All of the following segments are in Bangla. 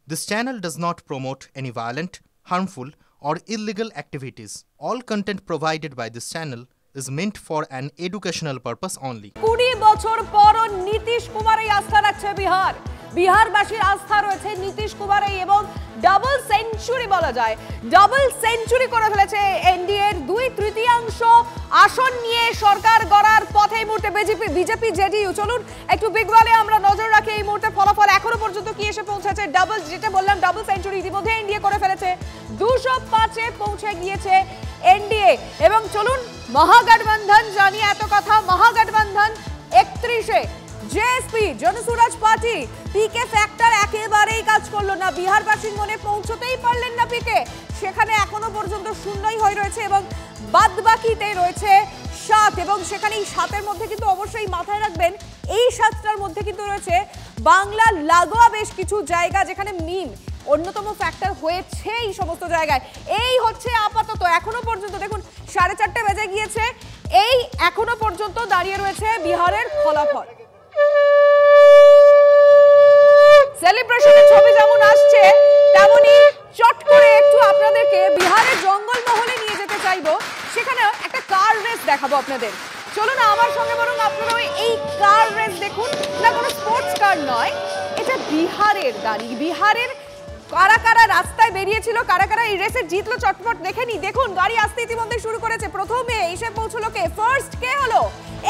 This channel does not promote any violent, harmful, or illegal activities. All content provided by this channel is meant for an educational purpose only. 20 বছর পর নীতিশ কুমারেই আস্থা রাখছে বিহার। বিহারবাসীর আস্থা রয়েছে নীতিশ কুমারেই এবং ডাবল সেঞ্চুরি বলা যায়। ডাবল সেঞ্চুরি করে ফেলেছে এনডিএর 2/3 আসন নিয়ে সরকার গড়ার পথে এই মুহূর্তে বিজেপি জেডিইউ। চলুন একটু বিগ ওয়ালে আমরা নজর রাখি এই মুহূর্তে ফলাফল এখনো পর্যন্ত কি এসে পৌঁছেছে। ডাবল যেটা বললাম ডাবল সেঞ্চুরি ইতিমধ্যে এনডিএ করে ফেলেছে। 205-এ পৌঁছে গিয়েছে এনডিএ এবং চলুন মহাগঠবন্ধন জানি এত কথা। মহাগঠবন্ধন 31-এ জেএসপি জনসুরাজ পার্টি পিকে ফ্যাক্টর একেবারেই কাজ করলো না। বিহারবাসীর মনে পৌঁছতেই পারলেন না পিকে, সেখানে এখনো পর্যন্ত শূন্যই হয়ে রয়েছে এবং বাদবাকিতে রয়েছে 7 এবং সেখানে এই 7-এর মধ্যে কিন্তু অবশ্যই মাথায় রাখবেন এই 7টার মধ্যে কিন্তু রয়েছে বাংলা লাগোয়া বেশ কিছু জায়গা যেখানে মিম অন্যতম ফ্যাক্টর হয়েছে। এই সমস্ত জায়গায় এই হচ্ছে আপাতত এখনো পর্যন্ত দেখুন 4:30 বেজে গিয়েছে। এই এখনো পর্যন্ত দাঁড়িয়ে রয়েছে বিহারের ফলাফল। সেলিব্রেশনের ছবি যেমন আসছে তেমনি চট করে একটু আপনাদেরকে বিহারের জঙ্গলমহলে নিয়ে যেতে চাইবো। সেখানে একটা কার রেস দেখাবো আপনাদের। চলুন আমার সঙ্গে বরং আপনারা এই কার রেস দেখুন। না কোনো স্পোর্টস কার নয়, এটা বিহারের গাড়ি। বিহারের কারা কারা রাস্তায় বেরিয়েছিল, কারা কারা এই রেসে জিতলো চটপট দেখেনি। দেখুন গাড়ি আসতে ইতিমধ্যে শুরু করেছে। প্রথমে এসে পৌঁছলো কে? ফার্স্ট কে হলো?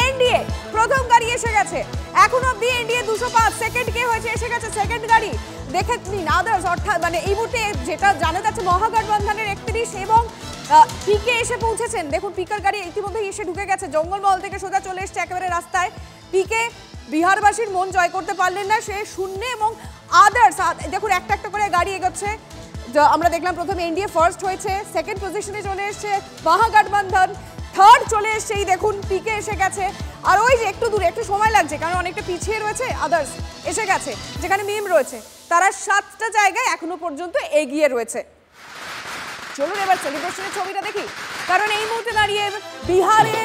এনডিএ। প্রথম গাড়ি এসে গেছে। এখন অবধি এনডিএ 205। সেকেন্ড কে হয়েছে? এসে গেছে সেকেন্ড গাড়ি। দেখে নিন আদার্স, অর্থাৎ মানে এই মুহূর্তে যেটা জানা যাচ্ছে মহাগঠবন্ধনের 31 এবং পিকে এসে পৌঁছেছেন। দেখুন পিকার গাড়ি ইতিমধ্যে এসে ঢুকে গেছে। জঙ্গলমহল থেকে সোজা চলে এসছে একেবারে রাস্তায়। পিকে বিহারবাসীর মন জয় করতে পারলেন না, সে শূন্য এবং আদার্স দেখুন একটা একটা করে গাড়ি এগোচ্ছে। আমরা দেখলাম প্রথমে এনডিএ ফার্স্ট হয়েছে, সেকেন্ড পজিশনে চলে এসছে মহাগঠবন্ধন, থার্ড চলে এসছে এই দেখুন পিকে এসে গেছে। আর ওই যে একটু দূরে একটু সময় লাগছে কারণ অনেকটা পিছিয়ে রয়েছে আদার্স এসে গেছে যেখানে মিম রয়েছে। তারা 7টা জায়গায় এখনো পর্যন্ত এগিয়ে রয়েছে। চলুন এবার সেলিব্রেশনের ছবিটা দেখি, কারণ এই মুহূর্তে দাঁড়িয়ে বিহারে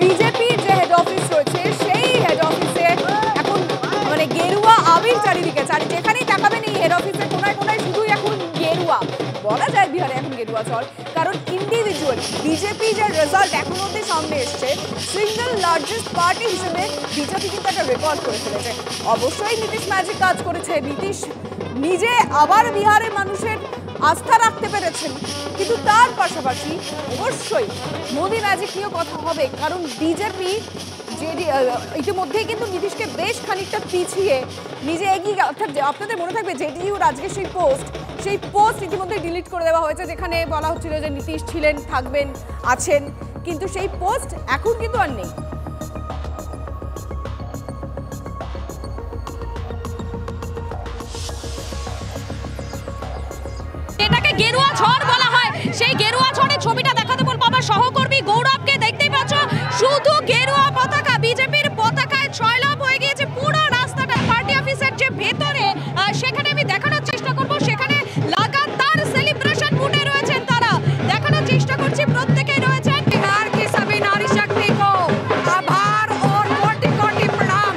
বিজেপির যে হেড অফিস রয়েছে সেই হেড অফিসে এখন মানে গেরুয়া আবির চারিদিকে, যেখানেই তাকাবেন এই হেড অফিসে কোনায় কোনায় শুধুই এখন গেরুয়া বলা যায়। বিহারে এখন গেরুয়া চল, কারণ ইন্ডিভিজুয়াল বিজেপি যে রেজাল্ট এখন অব্দি সামনে এসছে সিঙ্গল লার্জেস্ট পার্টি হিসেবে বিজেপি কিন্তু একটা রেকর্ড করে ফেলেছে। অবশ্যই নীতিশ ম্যাজিক কাজ করেছে। নীতিশ নিজে আবার বিহারের মানুষের আস্থা রাখতে পেরেছেন, কিন্তু তার পাশাপাশি অবশ্যই মোদি ম্যাজিক নিয়েও কথা হবে, কারণ বিজেপি ইতিমধ্যেই কিন্তু নীতিশকে বেশ খানিকটা পিছিয়ে নিজে এগিয়ে। অর্থাৎ আপনাদের মনে থাকবে জেডিইউর আজকে সেই পোস্ট ইতিমধ্যে ডিলিট করে দেওয়া হয়েছে যেখানে বলা হচ্ছিল যে নীতিশ ছিলেন, থাকবেন, আছেন, কিন্তু সেই পোস্ট এখন কিন্তু আর নেই। এটাকে গেরুয়া ঝড় বলা হয়। সেই গেরুয়া ঝড়ের ছবিটা দেখাতে বলবো আমার সহকর্মী গৌরবকে। দেখতেই পাচ্ছ শুধু গেরুয়া পতাকা, বিজেপির পতাকায় ছয়লাভ হয়ে গিয়েছে পুরো রাস্তাটা। পার্টি অফিসের যে ভেতরে সেখানে আমি দেখানোর চেষ্টা করব, সেখানে লাগাতার সেলিব্রেশন মুডে রয়েছেন তারা। দেখানোর চেষ্টা করছি প্রত্যেকেই রয়েছেন। बिहार की सभी नारी शक्ति को आभार और कोटि-कोटि प्रणाम।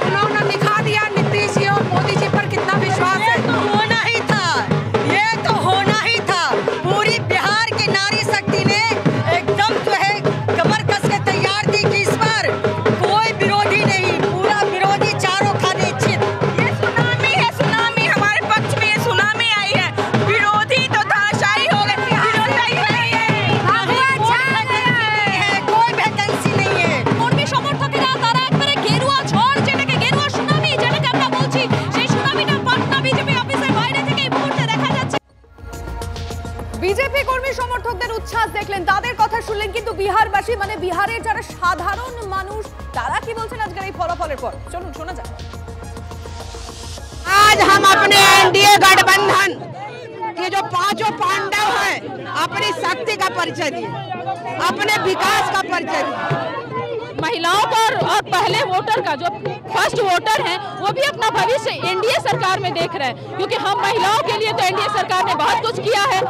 उन्होंने दिखा दिया नीतीश जी और मोदी जी पर कितना विश्वास है। होना ही था, ये तो होना ही था। पूरी बिहार की नारी शक्ति ने एकदम जो है कमर कस के तैयार थी कि इस बार कोई विरोधी नहीं, पूरा विरोधी चारों खाने चित। ये सुनामी है, सुनामी हमारे पक्ष में ये सुनामी आई है। विरोधी तो धराशायी हो गए, कोई वैकेंसी नहीं है। কর্মী সমর্থকেরা তারা একবারে গেরুয়া ঝড় যেটাকে গেরুয়া সুনামি যেটাকে আমরা বলছি, সেই সুনামিটা পাটনা বিজেপি অফিসের বাইরে থেকে এই মুহূর্তে দেখা যাচ্ছে। বিজেপি কর্মী সমর্থকদের উচ্ছ্বাস দেখলেন, তাদের কথা শুনলেন, কিন্তু বিহারবাসী মানে বিহারের যারা সাধারণ মানুষ তারা কি বলছেন আজকের এই ফলাফলের পর? চলুন শোনা যাক। आज हम अपने एनडीए गठबंधन के जो 5 पांडव हैं अपनी शक्ति का परिचय दिए, अपने विकास का परिचय दिए। महिलाओं को और पहले वोटर का जो फर्स्ट वोटर हैं वो भी अपना भविष्य एनडीए सरकार में देख रहे हैं, क्योंकि हम महिलाओं के लिए तो एनडीए सरकार ने बहुत कुछ किया है।